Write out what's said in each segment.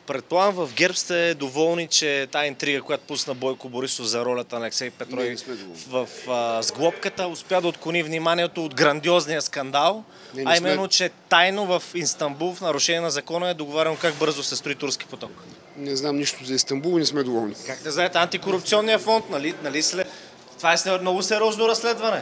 Предполагам, в ГЕРБ сте доволни, че тая интрига, която пусна Бойко Борисов за ролята на Алексей Петров в сглобката, успя да отклони вниманието от грандиозния скандал, а именно, че тайно в Истанбул в нарушение на закона е договаряно как бързо се строи Турски поток. Не знам нищо за Истанбул и не сме доволни. Как не знаете, антикорупционния фонд, нали това е много сериозно разследване.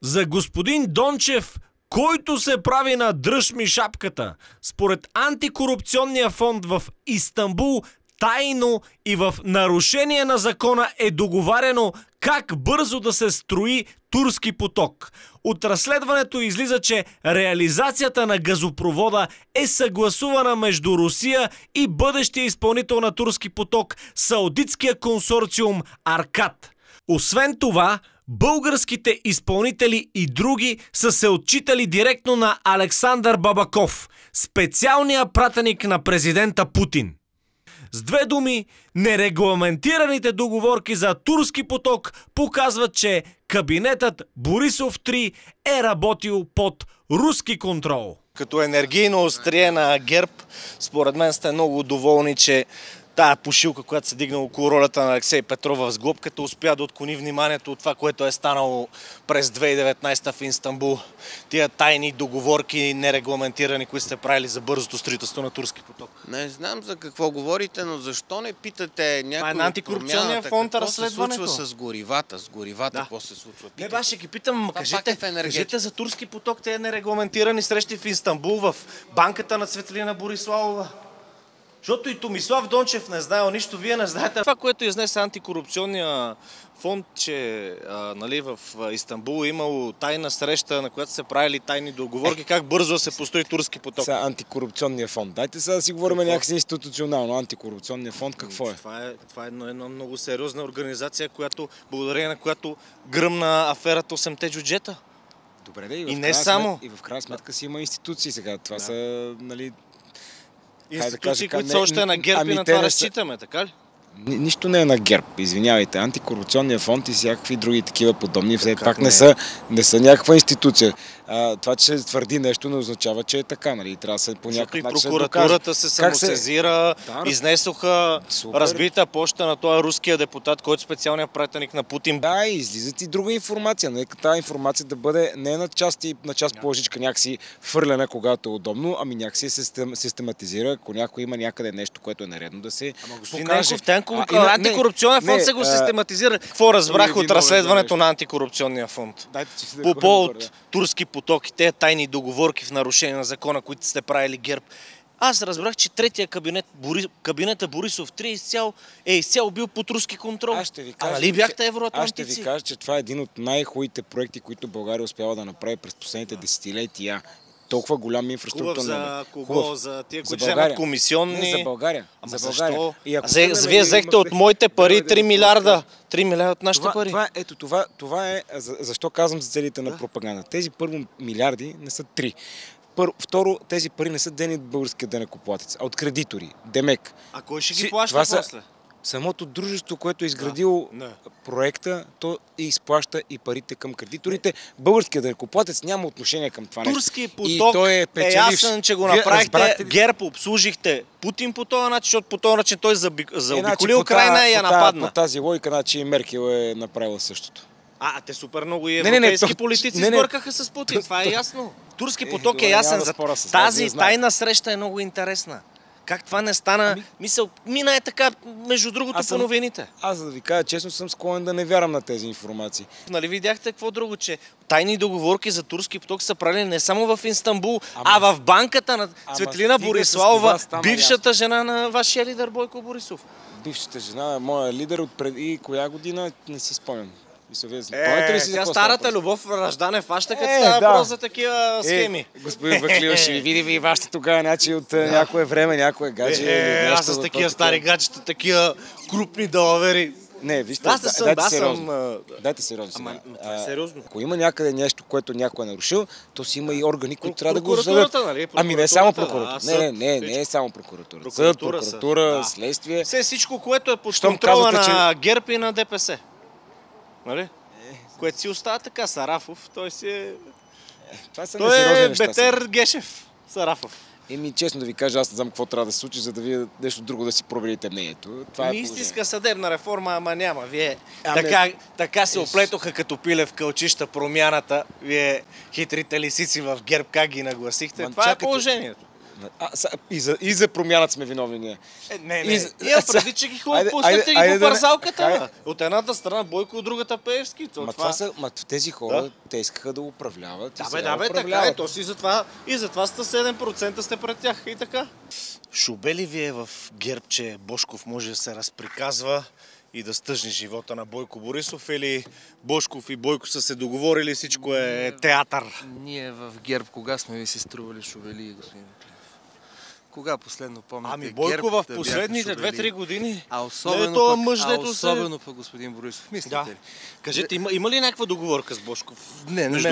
За господин Дончев, който се прави на дръж ми шапката, според антикорупционния фонд в Истанбул, тайно и в нарушение на закона е договаряно как бързо да се строи Турски поток. От разследването излиза, че реализацията на газопровода е съгласувана между Русия и бъдещия изпълнител на Турски поток, саудитския консорциум Аркад. Освен това, българските изпълнители и други са се отчитали директно на Александър Бабаков, специалния пратеник на президента Путин. С две думи, нерегламентираните договорки за Турски поток показват, че кабинетът Борисов 3 е работил под руски контрол. Като енергийно острие на ГЕРБ, според мен сте много доволни, че тая пушилка, която се дигна около ролята на Алексей Петров в сглобката, успя да отклони вниманието от това, което е станало през 2019 в Истанбул. Тия тайни договорки, нерегламентирани, които сте правили за бързото строителство на Турски поток. Не знам за какво говорите, но защо не питате някой от антикорупционния фонд разследването? Какво се случва с горивата? С горивата какво се случва? Не, баш ще ги питам, кажете за Турски поток, те нерегламентирани срещи в Истанбул, в банката на Цветелина Бориславова. Защото и Томислав Дончев не знаел нищо, вие не знаете. Това, което изнесе антикорупционния фонд, че в Истанбул е имало тайна среща, на която се правили тайни договорки, как бързо се построи Турски поток. Сега антикорупционния фонд. Дайте сега да си говорим някакси институционално. Антикорупционния фонд какво е? Това е една много сериозна организация, благодарение на която гръмна аферата 8-те джуджета. Добре, да, и не само. И в крайна сметка си има институции сега. Това са, институции, които са още на ГЕРБ и на това разчитаме, така ли? Нищо не е на ГЕРБ, извинявайте. Антикорупционния фонд и всякакви други такива подобни, все пак не са някаква институция. Това, че се твърди нещо, не означава, че е така. Нали? Трябва да се по някакъв начин да докаже. Прокуратурата се самосезира, изнесоха разбита почта на този руския депутат, който е специалният пратеник на Путин. Да, и излизат и друга информация. Нека тази информация да бъде не на част и на част по-лъжичка някакси фърлена, когато е удобно, ами някакси се систематизира, ако някой има някъде нещо, което е наредно да се покаже. Антикорупционния фонд се го систематизира. Какво разбрах от разследването на антикорупционния фонд? По повод Турски поток и тези тайни договорки в нарушение на закона, които сте правили ГЕРБ. Аз разбрах, че третия кабинета Борисов 3 е изцяло бил под руски контрол. Нали бяхте евроатлантици? Аз ще ви кажа, че това е един от най-хубавите проекти, които България успява да направи през последните десетилетия. Толкова голям инфраструктура. За кого? За тия, които вземат комисионни? Не, за България. За България. Вие взехте от моите пари 3 милиарда. 3 милиарда от нашите пари. Това е, защо казвам за целите на пропаганда. Тези първо милиарди не са 3. Второ, тези пари не са дени от българския данъкоплатец, а от кредитори. Демек. А кой ще ги плаща после? Самото дружество, което е изградило проекта, то изплаща и парите към кредиторите. Българският данъкоплатец няма отношение към това нещо. Турски поток е ясен, че го направихте. ГЕРБ обслужихте Путин по този начин, защото по този начин той заобиколи Украйна и я нападна. По тази логика, значи и Меркел е направила същото. Те супер много и европейски политици сбъркаха с Путин, това е ясно. Турски поток е ясен. Тази тайна среща е много интересна. Как това не стана? Мина е така, между другото, по новините. Аз, да ви кажа честно, съм склонен да не вярвам на тези информации. Нали видяхте какво друго, че тайни договорки за Турски поток са правили не само в Истанбул, а в банката на Цветелина Бориславова, бившата жена на вашия лидер Бойко Борисов. Бившата жена е моя лидер от преди коя година, не си спомням. Тя старата любов раждане фаща, като става въпрос за такива схеми. Господин Ваклио, ще ви видим и вашите тогава начи от някое време, някое гадже. Аз с такива стари гаджета, такива крупни далавери. Не, вижте, дайте сериозно. Сериозно. Ако има някъде нещо, което някой е нарушил, то си има и органи, които трябва да го съдят. Ами не само прокуратура. Не е само прокуратура. Съд, прокуратура, следствие. Всичко, което е под контрола на ГЕРБ и на ДПС. Нали? Което си остава така, Сарафов, той си е... Той е Бетер Гешев, Сарафов. Честно да ви кажа, аз не знам какво трябва да се случи, за да вие нещо друго да си промените мнението. Това е истинска съдебна реформа, ама няма. Вие така се Еш. оплетоха като пиле в кълчища промяната. Вие хитрите лисици в ГЕРБ, как ги нагласихте? Това е положението. И за промяната сме виновни ние. Имам предвид, че ги хубаво пуснете ги по парзалката. От едната страна Бойко, от другата Пеевски. Тези хора, те искаха да управляват. Така е. То си затова 7% сте пред тях и така. Шубе ли ви е в ГЕРБ, че Божков може да се разприказва и да стъжни живота на Бойко Борисов, или Божков и Бойко са се договорили, всичко е театър? Ние в ГЕРБ кога сме ви се стрували шубели, господин Клев? Кога последно помните Бойко в последните 2-3 години. Особено пък господин Борисов. Мислите ли? Кажете, има ли някаква договорка с Божков? Не ми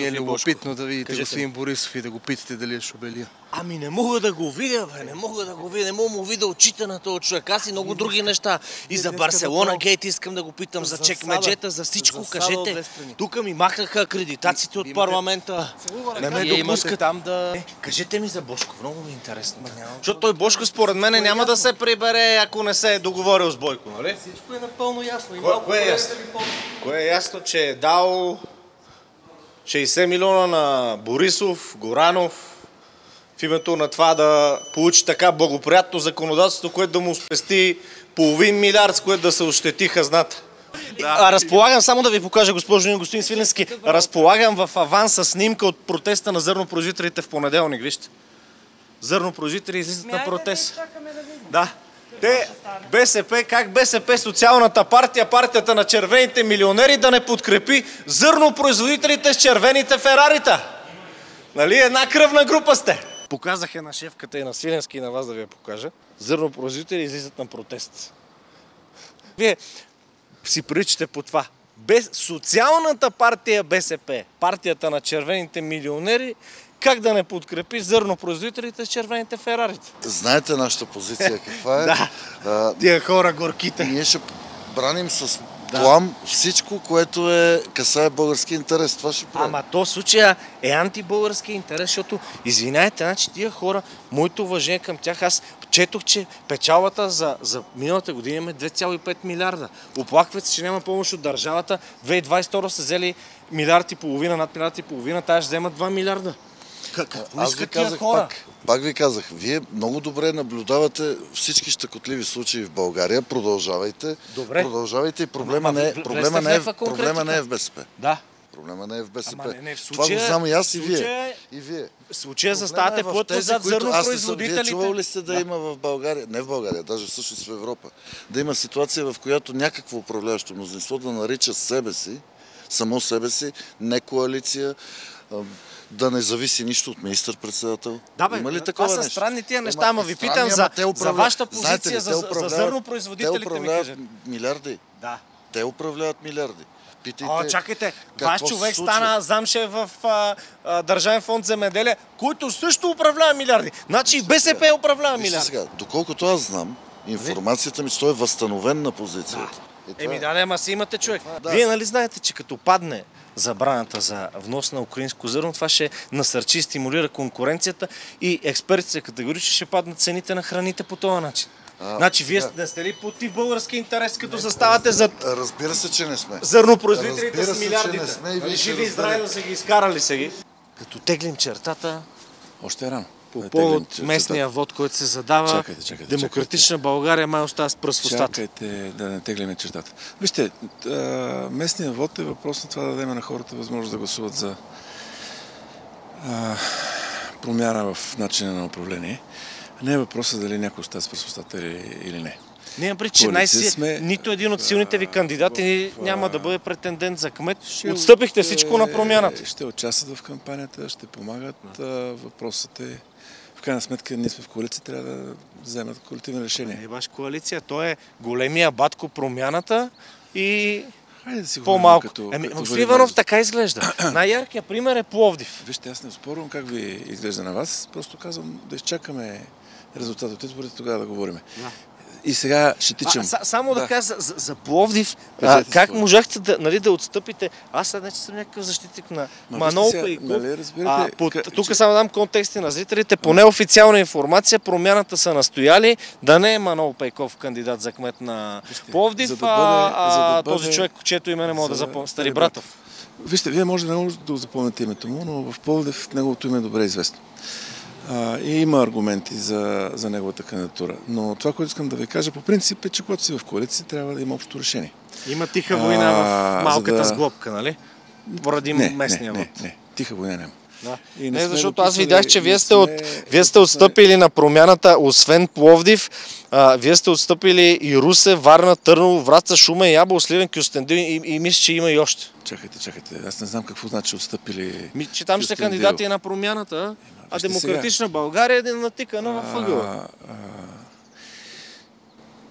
е любопитно да видите господин Борисов и да го питате дали е шубелия. Не мога да го видя, бе, не мога му видя очите на този човек. Аз и много други неща. И за Барселона Гейт искам да го питам, за чекмеджета, за всичко. Кажете, тук ми махнаха акредитациите от парламента. Не ме допускат там да... Кажете ми за Божков, много ми е интересно. Защото той Божко според мен няма да се прибере, ако не се е договорил с Бойко, нали? Всичко е напълно ясно. Кое е ясно, че е дал 60 милиона на Борисов, Горанов, в името на това да получи така благоприятно законодателство, което да му спести половин милиард, с което да се ощети хазната. Разполагам, само да ви покажа, господин Свиленски, разполагам в аванса снимка от протеста на зърнопроизводителите в понеделник, вижте. Зърнопроизводители излизат на протест. Да. Те, БСП, как БСП, социалната партия, партията на червените милионери, да не подкрепи зърнопроизводителите с червените ферарита? Нали, една кръвна група сте. Показах на шефката и на Свиленски, и на вас да ви я покажа. Зърнопроизводители излизат на протест. Вие си приличате по това. Социалната партия БСП, партията на червените милионери, как да не подкрепи зърнопроизводителите с червените ферарита? Знаете нашата позиция каква е? Тия хора горките. Ние ще браним с плам всичко, което касае български интерес. Това ще правим. Ама то в случая е антибългарски интерес, защото, извиняйте, значи тия хора, моето уважение към тях, аз четох, че печалбата за миналата година имаме 2,5 милиарда. Оплакват се, че няма помощ от държавата. 2022 са взели милиард и половина, над милиард и половина, тая ще вземат 2 милиарда. Аз ви казах пак ви казах, вие много добре наблюдавате всички щекотливи случаи в България. Продължавайте. Добре. Продължавайте и проблема не е в БСП. Да. Проблема не е в БСП. Това го знам и аз и вие. В случая заставате плътно зад зърнопроизводителите. Вие чувал ли сте да има в България, не в България, даже всъщност в Европа, да има ситуация, в която някакво управляващо мнозинство да нарича само себе си, не коалиция, да не зависи нищо от министър-председател? Има ли такова нещо? Това са странни тия неща, ама ви питам за вашата позиция за зърнопроизводителите, ми кажете. Милиарди. Да. Те управляват милиарди. Питайте, чакайте, ваш човек стана замшев в Държавен фонд земеделие, който също управлява милиарди. Значи БСП управлява милиарди. Сега, доколкото аз знам, информацията ми, че той е възстановен на позицията. Ама си имате човек. Вие нали знаете, че като падне забраната за внос на украинско зърно, това ще насърчи и стимулира конкуренцията и експертите категорично ще паднат цените на храните по този начин. Значи вие не сте ли против български интерес, като заставате за... Разбира се, че не сме. Зърнопроизводителите с милиардите. Живи и здрави да са ги изкарали сега. Като теглим чертата... Още е рано. По повод местния вод, който се задава, Демократична България май остава с пръст в устата. Чакайте да не теглим чертата. Вижте, местният вод е въпрос на това да дадем на хората възможност да гласуват за промяна в начина на управление. Не е въпросът дали някой остава с пръст в устата или не. Няма причина, нито един от силните ви кандидати няма да бъде претендент за кмет. Отстъпихте всичко на промяната. Ще участват в кампанията, ще помагат. Въпросът е, в крайна сметка, ние сме в коалиция, трябва да вземат колективно решение. Не е ваша коалиция, той е големия батко промяната и по-малко. Господин Иванов, така изглежда. Най-яркият пример е Пловдив. Вижте, аз не спорвам как ви изглежда на вас, просто казвам да изчакаме резултат от изборите, тогава да говорим. И сега ще тичам. Само да кажа за Пловдив, Кажете как си, можахте да отстъпите? Аз сега не съм някакъв защитник на Манол Пейков. Нали, разбирате, Тук само дам контексти на зрителите. По неофициална информация, Промяната са настояли да не е Манол Пейков кандидат за кмет на Пловдив, този човек, чието име не мога да запомня, Старибратов. Вижте, вие може да запомните името му, но в Пловдив неговото име е добре известно. И има аргументи за неговата кандидатура. Но това, което искам да ви кажа, по принцип е, че когато си в коалиция, трябва да има общо решение. Има тиха война в малката сглобка, нали? Поради местния вод. Не, тиха война няма. Да. Не, защото аз видях, че вие сте отстъпили на Промяната, освен Пловдив, вие сте отстъпили и Русе, Варна, Търново, Враца, Шумен, Ябол, Сливен, Кюстендил и мисля, че има и още. Чакайте. Аз не знам какво значи отстъпили. Че там ще кандидати на Промяната, а Демократична България е натикана в ъгъла.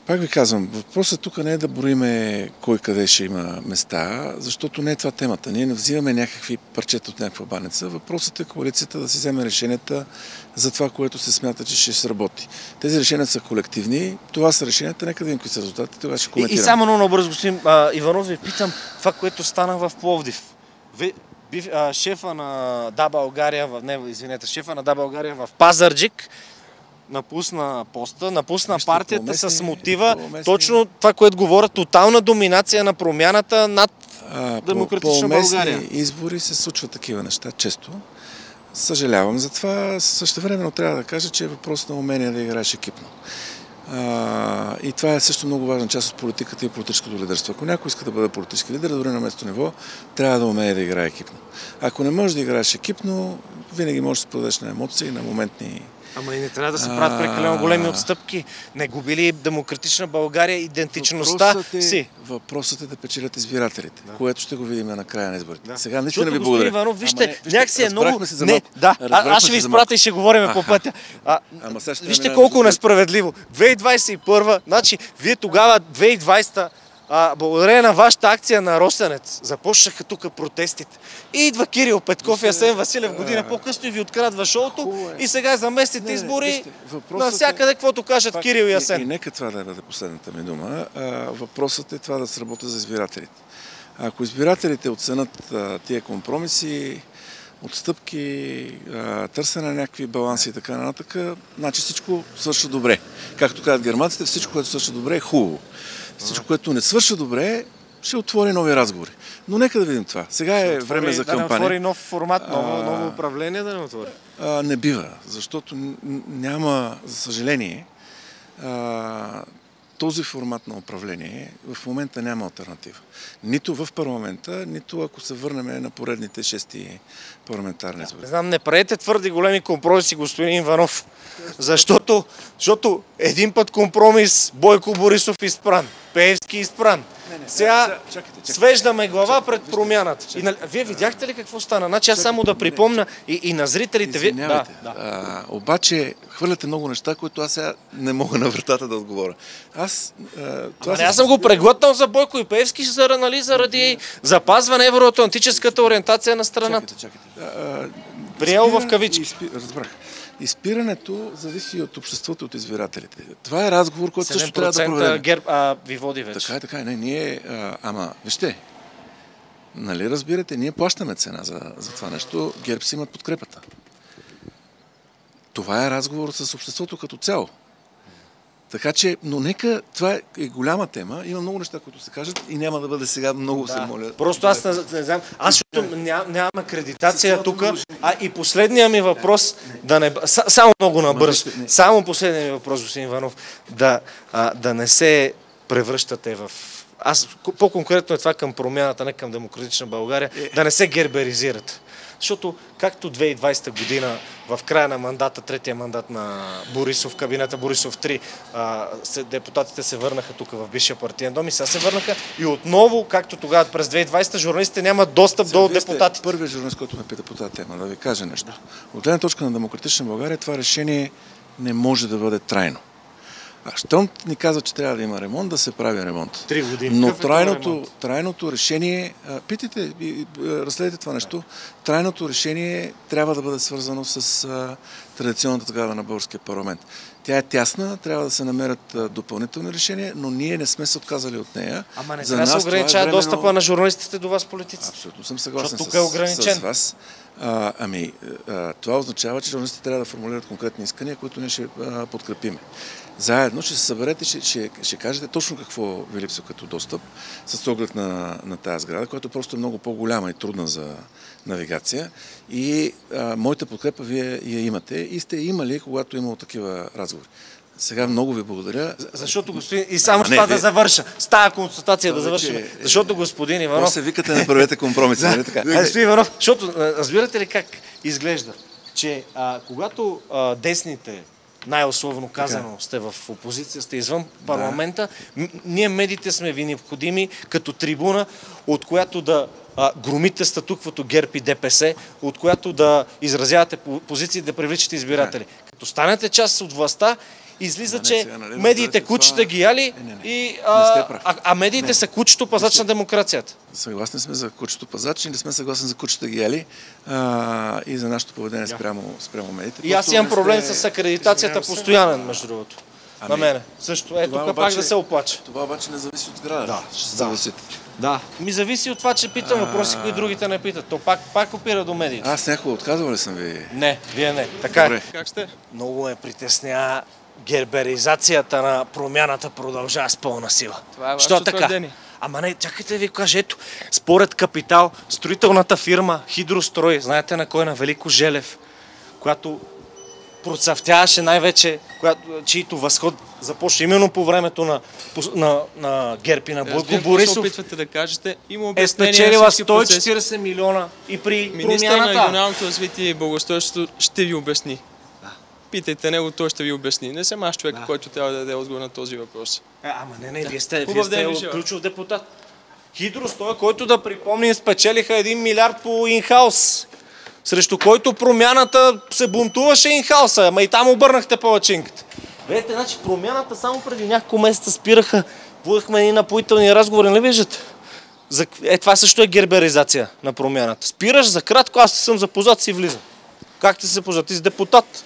Пак ви казвам, въпросът тук не е да броиме кой къде ще има места, защото не е това темата. Ние не взимаме някакви парчета от някаква баница. Въпросът е коалицията да си вземе решенията за това, което се смята, че ще сработи. Тези решения са колективни. Това са решенията. Нека да видим какви са резултатите. Тогава ще коментираме. И само много бързо, господин Иванов, ви питам това, което стана в Пловдив. Шефа на Да България, шефа на Да България в Пазарджик напусна поста, напусна партията с мотива, точно това, което говоря, тотална доминация на Промяната над Демократична България. По местни избори се случват такива неща често. Съжалявам за това. Същевременно трябва да кажа, че е въпрос на умение да играеш екипно. И това е също много важна част от политиката и политическото лидерство. Ако някой иска да бъде политически лидер, дори на местно ниво, трябва да умее да играе екипно. Ако не можеш да играеш екипно, винаги можеш да се подадеш на емоции, на моментни... Ама и не трябва да се правят прекалено големи отстъпки. Не губи ли Демократична България идентичността си? Въпросът е да печелят избирателите, което ще го видим на края на изборите. Сега наистина ви благодаря. Иванов, вижте, някакси е много... Аз ще ви изпратя и ще говорим по пътя. Вижте колко несправедливо. 2021, значи вие тогава 2020 благодарение на вашата акция на Росенец започнаха тук протестите. И идва Кирил Петков и Асен Василев година по-късно и ви открадва шоуто и сега за местните избори навсякъде, каквото кажат Кирил и Асен. И нека това да бъде последната ми дума. Въпросът е това да сработи за избирателите. Ако избирателите оценят тия компромиси, отстъпки, търсене на някакви баланси и така нататък, значи всичко свършва добре. Както казват германците, всичко, което свършва добре, е хубаво. Всичко, което не свършва добре, ще отвори нови разговори. Но нека да видим това. Сега е време за кампания. Да не отвори нов формат, ново управление да не отвори? Не бива, защото няма, за съжаление, този формат на управление в момента няма алтернатива. Нито в парламента, нито ако се върнем на поредните 6 парламентарни избори. Не знам, не правете твърди големи компромиси, господин Иванов, защото един път компромис Бойко Борисов изпран, Пеевски изпран. Сега свеждаме глава пред Промяната. Вие видяхте ли какво стана? Значи аз само да припомня и на зрителите. Извинявайте. Обаче хвърляте много неща, които аз сега не мога на вратата да отговоря. Аз съм го преглътнал за Бойко и Пеевски заради запазване евроатлантическата ориентация на страната. Приел в кавички. Разбрах. Изпирането зависи от обществото, от избирателите. Това е разговор, който също трябва да проведем. ГЕРБ ви води вече. Така е. Ние, вижте, нали разбирате, ние плащаме цена за това нещо. ГЕРБ си имат подкрепата. Това е разговор с обществото като цяло. Така че, но нека, това е голяма тема, има много неща, които се кажат и няма да бъде сега много се моля. Просто аз не знам, нямам акредитация тук, и последния ми въпрос, само много набързо, само последния ми въпрос, господин Иванов, да не се превръщате в... По-конкретно е това към Промяната, не към Демократична България, да не се герберизират. Защото както 2020 година, в края на мандата, третия мандат на Борисов, кабинета Борисов 3, депутатите се върнаха тук в бившия партиен дом и сега се върнаха и отново, както тогава през 2020, журналистите нямат достъп до депутатите. Първият журналист, който ме пита по тази тема, да ви кажа нещо. От гледна точка на Демократична България, това решение не може да бъде трайно. Щом ни казва, че трябва да има ремонт, да се прави ремонт. 3 години. Но трайното решение, питайте и разследите това нещо, трайното решение трябва да бъде свързано с традиционната такава на българския парламент. Тя е тясна, трябва да се намерят допълнителни решения, но ние не сме се отказали от нея. Ама не трябва да се ограничава достъпа на журналистите до вас, политиците. Абсолютно съм съгласен тук е ограничен. с вас. Това означава, че журналистите трябва да формулират конкретни искания, които ние ще подкрепиме. Заедно ще се съберете, ще кажете точно какво ви липсва като достъп с оглед на тази сграда, която просто е много по-голяма и трудна за навигация. И моята подкрепа вие я имате и сте имали, когато имало такива разговори. Сега много ви благодаря. Защото господин... И само това да завърша. С тази консултация да завършим. Защото господин Иванов... После викате направете компромиси, нали така? Господин Иванов, защото разбирате ли как изглежда? Че когато десните, най-условно казано, сте в опозиция, сте извън парламента, ние медиите сме ви необходими като трибуна, от която да громите статуквото ГЕРБ и ДПС, от която да изразявате позиции, да привличате избиратели. Като станете част от властта, излиза, че медиите кучета ги яли, а медиите са кучето пазач на демокрацията. Съгласни сме за кучето пазач и не сме съгласни за кучета ги яли и за нашето поведение спрямо медиите. И аз имам проблем с акредитацията постоянен, между другото. На мене. Също. Тук пак да се оплача. Това обаче не зависи от сградата. Да, ще зависите. Да. Ми зависи от това, че питам въпроси, които другите не питат. То пак опира до медиите. Аз някога отказвал ли съм ви? Не, вие не. Така е. Как сте? Много ме притесня герберизацията на промяната продължава с пълна сила. Това е вашето твърдение. Ама не, чакайте да ви кажа, ето, според Капитал, строителната фирма Хидрострой, знаете на кой? На Велико Желев, която процъфтяваше най-вече, чието възход започва именно по времето на ГЕРБ и на Бойко Борисов. Опитвате да кажете, има обяснение спечелила 140 милиона и при министър промяната. На регионалното развитие и благоустройството ще ви обясни. Питайте него, той ще ви обясни. Не съм аз човек, който трябва да даде отговор на този въпрос. Ама не, вие сте ключов депутат. Хидрострой, който да припомним, спечелиха 1 милиард по инхаус, срещу който промяната се бунтуваше инхауса, ама и там обърнахте палачинката. Видите, значи промяната само преди няколко месеца спираха, водихме едни напоителни разговори, не виждате? Това също е герберизация на промяната. Спираш за кратко, аз съм запознат, си влизам. Как ти се запознат? Ти си депутат.